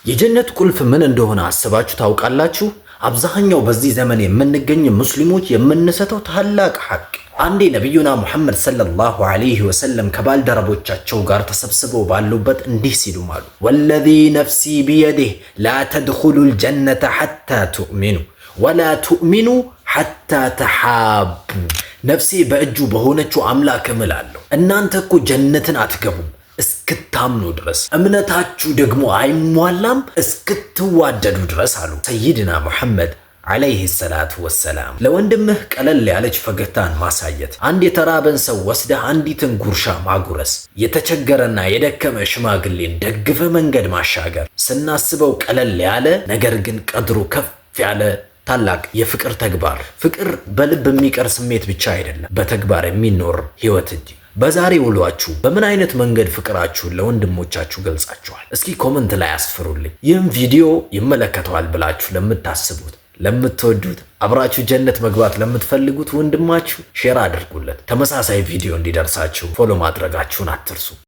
የጀነት ቁልፍ ምን እንደሆነ አስባችሁ ታውቃላችሁ? አብዛኛው በዚህ ዘመን የምንገኝ ሙስሊሞች የምንሰተው ታላቅ ሐቅ። አንዴ ነቢዩና ሙሐመድ ሰለላሁ ዐለይሂ ወሰለም ከባልደረቦቻቸው ጋር ተሰብስበው ባሉበት እንዲህ ሲሉ አሉ፣ ወለዚ ነፍሲ ቢየዲህ ላ ተድኹሉል ጀነተ ሐታ ቱእሚኑ ወላ ቱእሚኑ ሐታ ተሓቡ። ነፍሴ በእጁ በሆነችው አምላክ እምላለሁ እናንተ እኮ ጀነትን አትገቡም እስክታምኑ ድረስ፣ እምነታችሁ ደግሞ አይሟላም እስክትዋደዱ ድረስ አሉ ሰይድና ሙሐመድ ዐለይሂ ሰላቱ ወሰላም። ለወንድምህ ቀለል ያለች ፈገግታን ማሳየት፣ አንድ የተራበን ሰው ወስደህ አንዲትን ጉርሻ ማጉረስ፣ የተቸገረና የደከመ ሽማግሌን ደግፈ መንገድ ማሻገር፣ ስናስበው ቀለል ያለ ነገር ግን ቀድሩ ከፍ ያለ ታላቅ የፍቅር ተግባር። ፍቅር በልብ የሚቀር ስሜት ብቻ አይደለም፣ በተግባር የሚኖር ህይወት እንጂ። በዛሬ ውሏችሁ በምን አይነት መንገድ ፍቅራችሁን ለወንድሞቻችሁ ገልጻችኋል? እስኪ ኮመንት ላይ አስፍሩልኝ። ይህም ቪዲዮ ይመለከተዋል ብላችሁ ለምታስቡት፣ ለምትወዱት፣ አብራችሁ ጀነት መግባት ለምትፈልጉት ወንድማችሁ ሼር አድርጉለት። ተመሳሳይ ቪዲዮ እንዲደርሳችሁ ፎሎ ማድረጋችሁን አትርሱ።